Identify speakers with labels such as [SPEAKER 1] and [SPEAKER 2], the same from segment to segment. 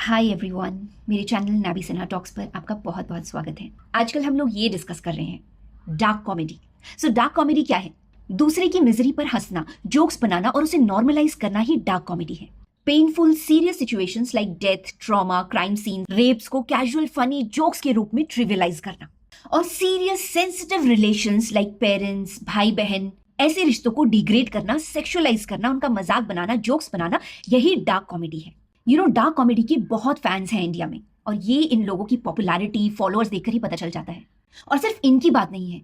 [SPEAKER 1] Hi everyone, मेरे channel Nabi Sinha talks पर आपका बहुत बहुत स्वागत है। आजकल हम लोग ये डिस्कस कर रहे हैं dark comedy. So dark comedy क्या है? दूसरे की मिजरी पर हंसना, जोक्स बनाना और उसे नॉर्मलाइज करना ही डार्क कॉमेडी है। Painful serious situations like death, trauma, crime scene, rapes को कैजुअल फनी जोक्स के रूप में ट्रिवियलाइज करना, और serious sensitive relations like parents, भाई बहन, ऐसे रिश्तों को डिग्रेड करना, सेक्सुअलाइज करना, उनका मजाक बनाना, जोक्स बनाना, यही डार्क कॉमेडी है। डार्क कॉमेडी के बहुत फैंस हैं इंडिया में, और ये इन लोगों की पॉपुलैरिटी, फॉलोअर्स देखकर ही पता चल जाता है। और सिर्फ इनकी बात नहीं है,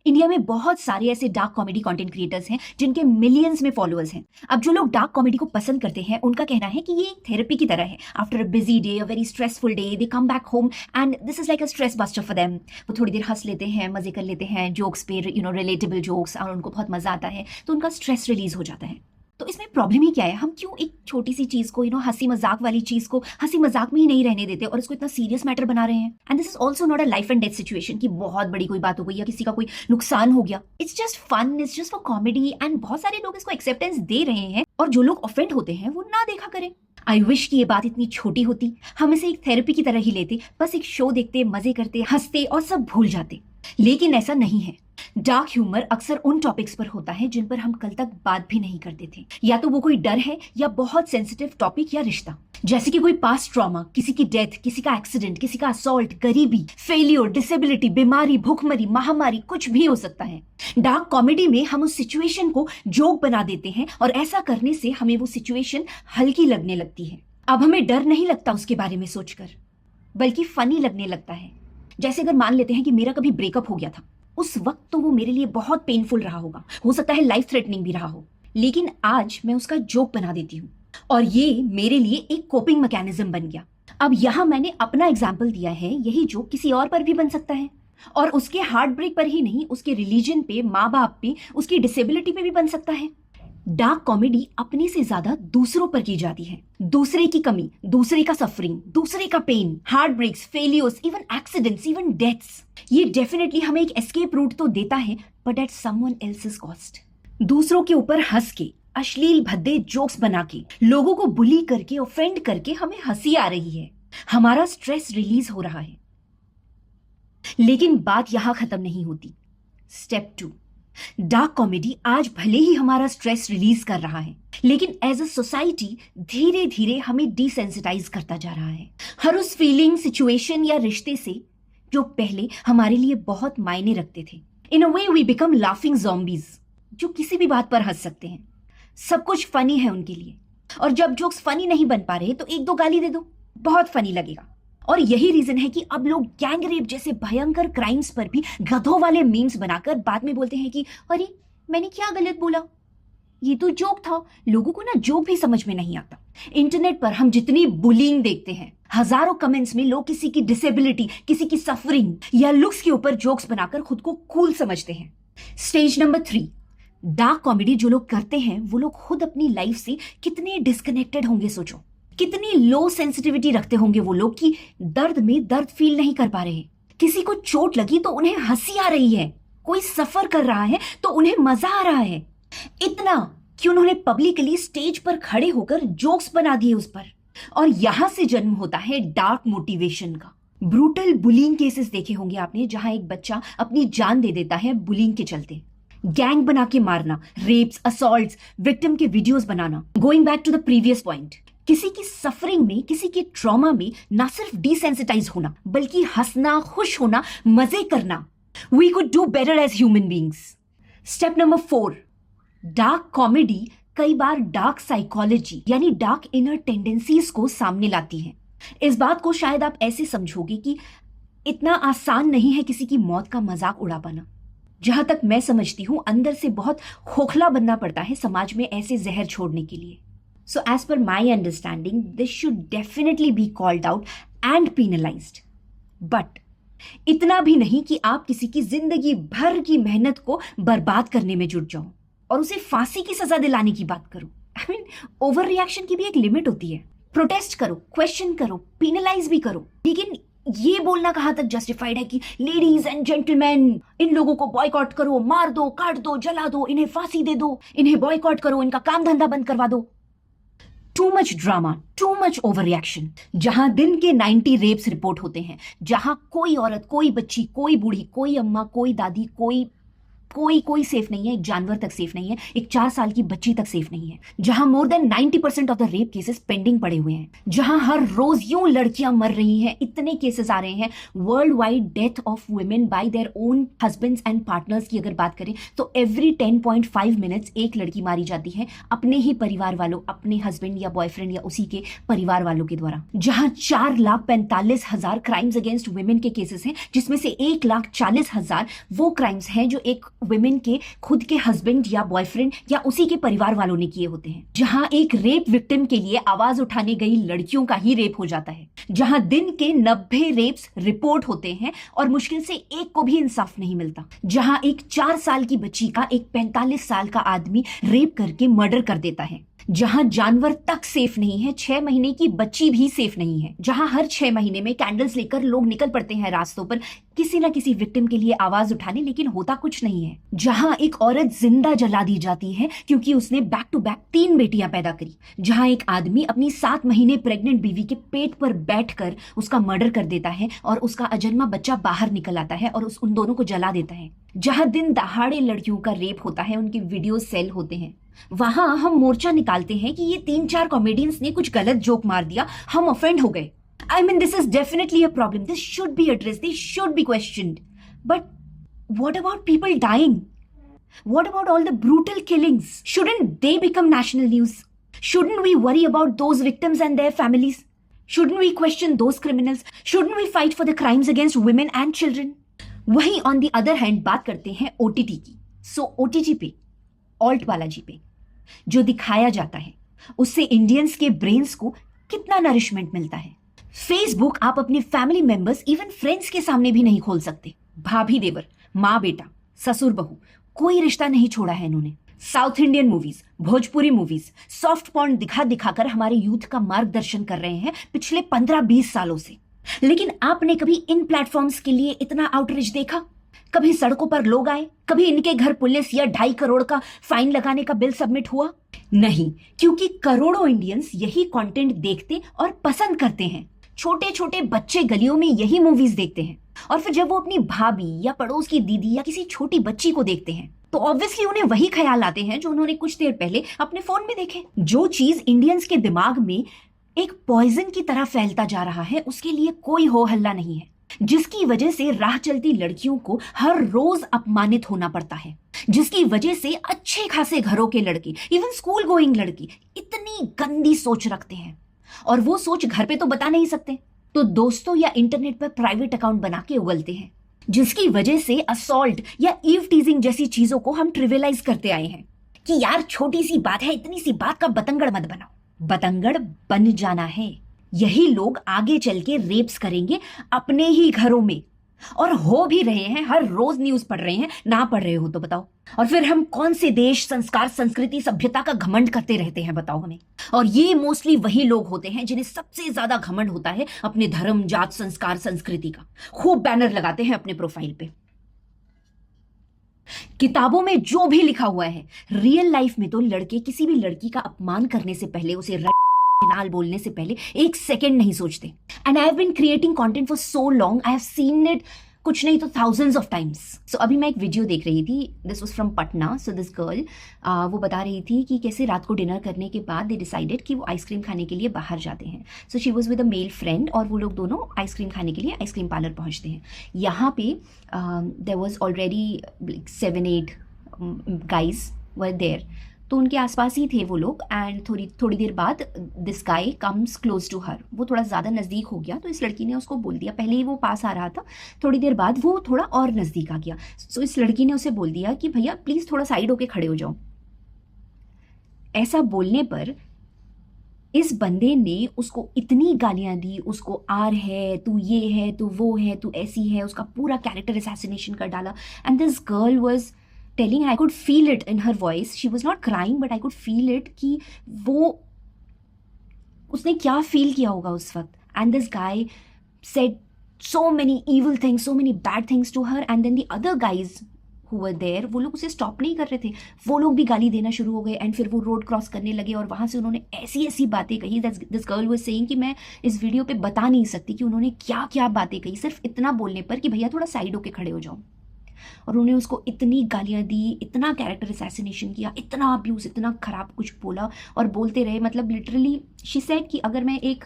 [SPEAKER 1] इंडिया में बहुत सारे ऐसे डार्क कॉमेडी कंटेंट क्रिएटर्स हैं जिनके मिलियंस में फॉलोअर्स हैं। अब जो लोग डार्क कॉमेडी को पसंद करते हैं, उनका कहना है कि ये एक थेरेपी की तरह है। After a busy day, a very stressful day, they come back home and this is like a stress buster for them. वो थोड़ी देर हंस लेते हैं, मजे कर लेते हैं जोक्स पे, रिलेटेबल जोक्स, और उनको बहुत मजा आता है, तो उनका स्ट्रेस रिलीज हो जाता है। तो इसमें प्रॉब्लम ही क्या है? हम क्यों एक छोटी सी चीज को, हंसी मजाक वाली चीज को हंसी मजाक में ही नहीं रहने देते और इसको इतना सीरियस मैटर बना रहे हैं? And this is also not a life and death situation कि बहुत बड़ी कोई बात हो गई या किसी का कोई नुकसान हो गया। It's just fun, it's just for comedy, and बहुत सारे लोग इसको एक्सेप्टेंस दे रहे हैं, और जो लोग ऑफेंड होते हैं वो ना देखा करें। आई विश कि ये बात इतनी छोटी होती, हम इसे एक थेरेपी की तरह ही लेते, बस एक शो देखते, मजे करते, हंसते और सब भूल जाते। लेकिन ऐसा नहीं है। डार्क ह्यूमर अक्सर उन टॉपिक्स पर होता है जिन पर हम कल तक बात भी नहीं करते थे। या तो वो कोई डर है या बहुत सेंसिटिव टॉपिक या रिश्ता, जैसे कि कोई पास्ट ट्रॉमा, किसी की डेथ, किसी का एक्सीडेंट, किसी का असॉल्ट, गरीबी, फेलियर, डिसेबिलिटी, बीमारी, भूखमरी, महामारी, कुछ भी हो सकता है। डार्क कॉमेडी में हम उस सिचुएशन को जोक बना देते हैं, और ऐसा करने से हमें वो सिचुएशन हल्की लगने लगती है। अब हमें डर नहीं लगता उसके बारे में सोचकर, बल्कि फनी लगने लगता है। जैसे अगर मान लेते हैं कि मेरा कभी ब्रेकअप हो गया था, उस वक्त तो वो मेरे लिए बहुत पेनफुल रहा होगा, हो सकता है लाइफ थ्रेटनिंग भी रहा हो, लेकिन आज मैं उसका जोक बना देती हूँ, और ये मेरे लिए एक कोपिंग मैकेनिज्म बन गया। अब यहाँ मैंने अपना एग्जाम्पल दिया है, यही जोक किसी और पर भी बन सकता है, और उसके हार्ट ब्रेक पर ही नहीं, उसके रिलीजन पे, माँ बाप पे, उसकी डिसेबिलिटी पे भी बन सकता है। डार्क कॉमेडी अपने से ज्यादा दूसरों पर की जाती है। दूसरे की कमी, दूसरे का सफरिंग, दूसरे का pain, heart breaks, failures, even accidents, even deaths. ये डेफिनेटली हमें एक एस्केप रूट तो देता है, but at someone else's cost. दूसरों के ऊपर हंस के, अश्लील भद्दे जोक्स बना के, लोगों को बुली करके, ऑफेंड करके हमें हंसी आ रही है, हमारा स्ट्रेस रिलीज हो रहा है। लेकिन बात यहां खत्म नहीं होती। स्टेप 2, डार्क कॉमेडी आज भले ही हमारा स्ट्रेस रिलीज कर रहा है, लेकिन एज अ सोसाइटी धीरे धीरे हमें डिसेंसिटाइज करता जा रहा है हर उस फीलिंग, सिचुएशन या रिश्ते से जो पहले हमारे लिए बहुत मायने रखते थे। In a way we become laughing zombies, जो किसी भी बात पर हंस सकते हैं, सब कुछ फनी है उनके लिए। और जब जोक्स फनी नहीं बन पा रहे तो एक दो गाली दे दो, बहुत फनी लगेगा। और यही रीजन है कि अब लोग गैंग रेप जैसे भयंकर क्राइम्स पर भी गधों वाले मीम्स बनाकर बाद में बोलते हैं कि अरे मैंने क्या गलत बोला, ये तो जोक था। लोगों को ना जोक भी समझ में नहीं आता। इंटरनेट पर हम जितनी बुलिंग देखते हैं, हजारों कमेंट्स में लोग किसी की डिसेबिलिटी, किसी की सफरिंग या लुक्स के ऊपर जोक्स बनाकर खुद को कूल समझते हैं। स्टेज नंबर 3, डार्क कॉमेडी जो लोग करते हैं वो लोग खुद अपनी लाइफ से कितने डिस्कनेक्टेड होंगे। सोचो, कितनी लो सेंसिटिविटी रखते होंगे वो लोग कि दर्द में दर्द फील नहीं कर पा रहे। किसी को चोट लगी तो उन्हें हंसी आ रही है, कोई सफर कर रहा है तो उन्हें मजा आ रहा है। इतना कि उन्होंने पब्लिकली स्टेज पर खड़े होकर जोक्स बना दिए उस पर। और यहां से जन्म होता है डार्क मोटिवेशन का। ब्रूटल बुलिंग केसेस देखे होंगे आपने, जहां एक बच्चा अपनी जान दे देता है बुलिंग के चलते। गैंग बना के मारना, रेप्स, असॉल्ट्स, विक्टिम के वीडियोस बनाना। Going back to the previous point, किसी की सफरिंग में, किसी के ट्रॉमा में ना सिर्फ डिसेंसिटाइज होना, बल्कि हंसना, खुश होना, मजे करना। We could do better as human beings. Step number 4, dark comedy कई बार डार्क साइकोलॉजी यानी डार्क इनर टेंडेंसीज को सामने लाती है। इस बात को शायद आप ऐसे समझोगे कि इतना आसान नहीं है किसी की मौत का मजाक उड़ा पाना। जहां तक मैं समझती हूं, अंदर से बहुत खोखला बनना पड़ता है समाज में ऐसे जहर छोड़ने के लिए। So as per my understanding, this should definitely be called out and penalized. But इतना भी नहीं कि आप किसी की जिंदगी भर की मेहनत को बर्बाद करने में जुट जाओ और उसे फांसी की सजा दिलाने की बात करो। I mean, ओवर रिएक्शन की भी एक लिमिट होती है। प्रोटेस्ट करो, क्वेश्चन करो, पेनलाइज भी करो, लेकिन ये बोलना कहां तक जस्टिफाइड है कि लेडीज एंड जेंटलमैन, इन लोगों को बॉयकॉट करो, मार दो, काट दो, जला दो, इन्हें फांसी दे दो, इन्हें बॉयकॉट करो, इनका काम धंधा बंद करवा दो। Too much drama, too much over reaction. जहां दिन के 90 रेप्स रिपोर्ट होते हैं, जहां कोई औरत, कोई बच्ची, कोई बूढ़ी, कोई अम्मा, कोई दादी, कोई सेफ नहीं है, एक जानवर तक सेफ नहीं है, एक 4 साल की बच्ची तक सेफ नहीं है। जहां more than 90% of the rape cases pending पड़े हुए हैं, जहां हर रोज यूं लड़कियां मर रही हैं, इतने केसेस आ रहे हैं। World wide death of women by their own husbands and partners की अगर बात करें तो एवरी 10.5 मिनट्स एक लड़की मारी जाती है अपने ही परिवार वालों, अपने हस्बैंड या बॉयफ्रेंड या उसी के परिवार वालों के द्वारा। जहां 4,45,000 क्राइम्स अगेंस्ट वुमेन के केसेस हैं, जिसमें से 1,40,000 वो क्राइम्स हैं जो एक वुमेन के खुद के हस्बैंड या बॉयफ्रेंड या उसी के परिवार वालों ने किए होते हैं। जहां एक रेप विक्टिम के लिए आवाज उठाने गई लड़कियों का ही रेप हो जाता है। जहां दिन के 90 रेप्स रिपोर्ट होते हैं और मुश्किल से एक को भी इंसाफ नहीं मिलता। जहां एक 4 साल की बच्ची का एक 45 साल का आदमी रेप करके मर्डर कर देता है। जहां जानवर तक सेफ नहीं है, 6 महीने की बच्ची भी सेफ नहीं है। जहां हर 6 महीने में कैंडल्स लेकर लोग निकल पड़ते हैं रास्तों पर किसी ना किसी विक्टिम के लिए आवाज उठाने, लेकिन होता कुछ नहीं है। जहां एक औरत जिंदा जला दी जाती है क्योंकि उसने बैक टू बैक 3 बेटियां पैदा करी। जहां एक आदमी अपनी 7 महीने प्रेग्नेंट बीवी के पेट पर बैठकर उसका मर्डर कर देता है और उसका अजन्मा बच्चा बाहर निकल आता है और उन दोनों को जला देता है। जहां दिन दहाड़े लड़कियों का रेप होता है, उनके वीडियो सेल होते हैं, वहां हम मोर्चा निकालते हैं कि ये 3-4 कॉमेडियंस ने कुछ गलत जोक मार दिया, हम ऑफेंड हो गए। I mean, this is definitely a problem. This should be addressed. This should be questioned. But what about people dying? What about all the brutal killings? Shouldn't they become national news? Shouldn't we worry about those victims and their families? Shouldn't we question those criminals? Shouldn't we fight for the crimes against women and children? वहीं on the other hand बात करते हैं OTT की। So OTT पे, alt Balaji पे जो दिखाया जाता है उससे इंडियंस के ब्रेन्स को कितना नरिशमेंट मिलता है। फेसबुक आप अपने फैमिली मेंबर्स, इवन फ्रेंड्स के सामने भी नहीं खोल सकते। भाभी देवर, माँ बेटा, ससुर बहू, कोई रिश्ता नहीं छोड़ा है इन्होंने। South Indian movies, Bhojpuri movies, soft porn दिखा दिखाकर हमारे यूथ का मार्गदर्शन कर रहे हैं पिछले 15-20 सालों से। लेकिन आपने कभी इन प्लेटफॉर्म्स के लिए इतना आउटरीच देखा? कभी सड़कों पर लोग आए? कभी इनके घर पुलिस या 2.5 करोड़ का फाइन लगाने का बिल सबमिट हुआ? नहीं, क्योंकि करोड़ों इंडियंस यही कंटेंट देखते और पसंद करते हैं। छोटे छोटे बच्चे गलियों में यही मूवीज देखते हैं और फिर जब वो अपनी भाभी या पड़ोस की दीदी या किसी छोटी बच्ची को देखते हैं तो ऑब्वियसली उन्हें वही ख्याल आते हैं जो उन्होंने कुछ देर पहले अपने फोन में देखे। जो चीज इंडियंस के दिमाग में एक पॉइजन की तरह फैलता जा रहा है उसके लिए कोई हो हल्ला नहीं है, जिसकी वजह से राह चलती लड़कियों को हर रोज अपमानित होना पड़ता है, जिसकी वजह से अच्छे खासे घरों के लड़के, इवन स्कूल गोइंग लड़की इतनी गंदी सोच रखते हैं और वो सोच घर पे तो बता नहीं सकते तो दोस्तों या इंटरनेट पर प्राइवेट अकाउंट बना के उगलते हैं, जिसकी वजह से असॉल्ट या ईव टीजिंग जैसी चीजों को हम ट्रिवियलाइज करते आए हैं कि यार छोटी सी बात है, इतनी सी बात का बतंगड़ मत बनाओ। बतंगड़ बन जाना है। यही लोग आगे चल के रेप्स करेंगे अपने ही घरों में और हो भी रहे हैं। हर रोज न्यूज पढ़ रहे हैं, ना पढ़ रहे हो तो बताओ। और फिर हम कौन से देश, संस्कार, संस्कृति, सभ्यता का घमंड करते रहते हैं बताओ हमें। और ये मोस्टली वही लोग होते हैं जिन्हें सबसे ज्यादा घमंड होता है अपने धर्म, जात, संस्कार, संस्कृति का। खूब बैनर लगाते हैं अपने प्रोफाइल पे। किताबों में जो भी लिखा हुआ है, रियल लाइफ में तो लड़के किसी भी लड़की का अपमान करने से पहले, उसे नाल बोलने से पहले 1 सेकेंड नहीं सोचते। And I have been creating content for so long, I have seen it कुछ नहीं तो थाउजेंड्स ऑफ टाइम्स। सो अभी मैं एक वीडियो देख रही थी, this was from Patna. So this girl वो बता रही थी कि कैसे रात को डिनर करने के बाद दे डिसाइडेड कि वो आइसक्रीम खाने के लिए बाहर जाते हैं। So she was with a male friend और वो लोग दोनों आइसक्रीम खाने के लिए आइसक्रीम पार्लर पहुंचते हैं। यहाँ पे there was already 7-8 guys were there, तो उनके आसपास ही थे वो लोग। एंड थोड़ी देर बाद this guy comes close to her, वो थोड़ा ज़्यादा नज़दीक हो गया तो इस लड़की ने उसको बोल दिया, पहले ही वो पास आ रहा था, थोड़ी देर बाद वो थोड़ा और नज़दीक आ गया। सो इस लड़की ने उसे बोल दिया कि भैया प्लीज़ थोड़ा साइड होके खड़े हो जाओ। ऐसा बोलने पर इस बंदे ने उसको इतनी गालियां दी, उसको आर है, तू ये है, तू वो है, तू ऐसी है, उसका पूरा कैरेक्टर असैसिनेशन कर डाला। And this girl was telling, I could feel it in her voice, she was not crying but I could feel it कि वो उसने क्या फील किया होगा उस वक्त। And this guy said so many evil things, so many bad things to her, and then the other guys who were there, वो लोग उसे स्टॉप नहीं कर रहे थे, वो लोग भी गाली देना शुरू हो गए एंड फिर वो रोड क्रॉस करने लगे और वहाँ से उन्होंने ऐसी ऐसी बातें कही that this girl was saying कि मैं इस वीडियो पे बता नहीं सकती कि उन्होंने क्या क्या बातें कही, सिर्फ इतना बोलने पर कि भैया थोड़ा साइड होके खड़े हो जाओ। और उन्होंने उसको इतनी गालियाँ दी, इतना कैरेक्टर असैसिनेशन किया, इतना अब्यूज़, इतना खराब कुछ बोला और बोलते रहे। मतलब लिटरली शी सेड कि अगर मैं एक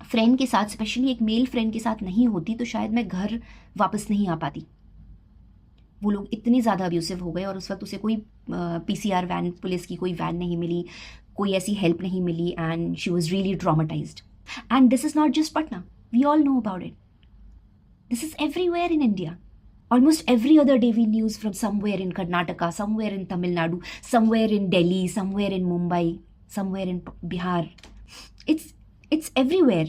[SPEAKER 1] फ्रेंड के साथ, स्पेशली एक मेल फ्रेंड के साथ नहीं होती तो शायद मैं घर वापस नहीं आ पाती। वो लोग इतने ज़्यादा अब्यूसिव हो गए और उस वक्त उसे कोई PCR वैन, पुलिस की कोई वैन नहीं मिली, कोई ऐसी हेल्प नहीं मिली and she was really traumatised. And this is not just Patna, we all know about it, this is everywhere in India. Almost every other day we news from somewhere in Karnataka, somewhere in Tamil Nadu, somewhere in Delhi, somewhere in Mumbai, somewhere in Bihar. It's everywhere.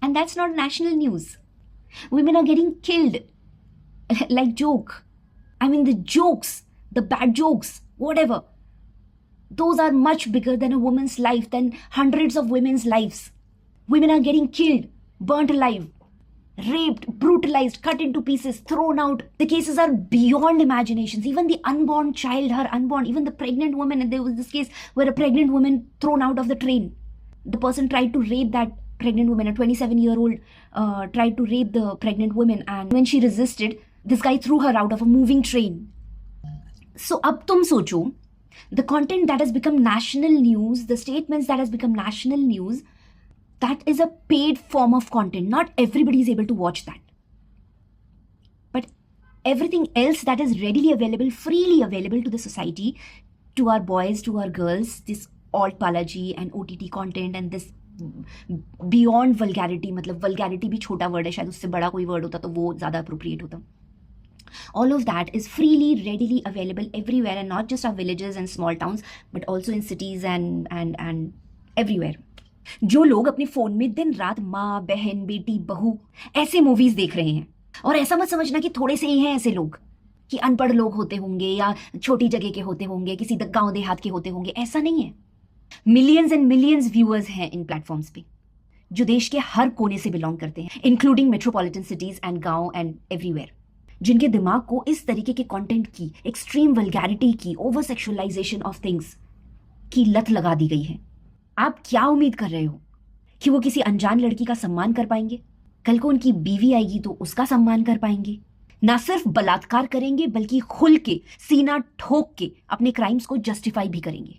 [SPEAKER 1] And that's not national news. Women are getting killed like joke. I mean the jokes, the bad jokes, whatever. Those are much bigger than a woman's life, than hundreds of women's lives. Women are getting killed, burnt alive, raped, brutalized, cut into pieces, thrown out. The cases are beyond imaginations. Even the unborn child, her unborn, even the pregnant woman, and there was this case where a pregnant woman thrown out of the train. The person tried to rape that pregnant woman, a 27-year-old tried to rape the pregnant woman, and when she resisted, this guy threw her out of a moving train. So अब तुम सोचो, the content that has become national news, the statements that has become national news, that is a paid form of content. Not everybody is able to watch that. But everything else that is readily available, freely available to the society, to our boys, to our girls, this alt palaji and OTT content and this beyond vulgarity, मतलब vulgarity भी छोटा word है, शायद उससे बड़ा कोई word होता तो वो ज़्यादा appropriate होता. All of that is freely, readily available everywhere, and not just our villages and small towns, but also in cities and everywhere. जो लोग अपने फोन में दिन रात माँ, बहन, बेटी, बहू ऐसे मूवीज देख रहे हैं, और ऐसा मत समझना कि थोड़े से ही हैं ऐसे लोग, कि अनपढ़ लोग होते होंगे या छोटी जगह के होते होंगे, किसी गांव देहात के होते होंगे, ऐसा नहीं है। मिलियंस एंड मिलियंस व्यूअर्स हैं इन प्लेटफॉर्म्स पे, जो देश के हर कोने से बिलोंग करते हैं, इंक्लूडिंग मेट्रोपॉलिटन सिटीज एंड गांव एंड एवरीवेयर, जिनके दिमाग को इस तरीके के कंटेंट की, एक्सट्रीम वल्गैरिटी की, ओवर सेक्सुअलाइजेशन ऑफ थिंग्स की लत लगा दी गई है। आप क्या उम्मीद कर रहे हो कि वो किसी अनजान लड़की का सम्मान कर पाएंगे? कल को उनकी बीवी आएगी तो उसका सम्मान कर पाएंगे? ना सिर्फ बलात्कार करेंगे बल्कि खुल के, सीना ठोक के अपने क्राइम्स को जस्टिफाई भी करेंगे।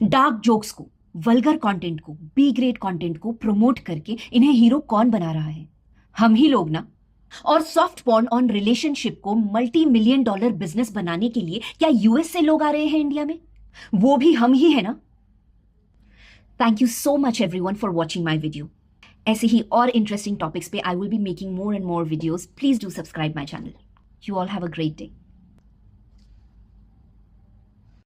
[SPEAKER 1] डार्क जोक्स को, वल्गर कंटेंट को, बी ग्रेड कंटेंट को प्रमोट करके इन्हें हीरो कौन बना रहा है? हम ही लोग ना। और सॉफ्ट पॉर्न ऑन रिलेशनशिप को $multi-million बिजनेस बनाने के लिए क्या यूएस से लोग आ रहे हैं इंडिया में? वो भी हम ही है ना। Thank you so much everyone for watching my video. ऐसे ही और interesting topics पे I will be making more and more videos. Please do subscribe my channel. You all have a great day.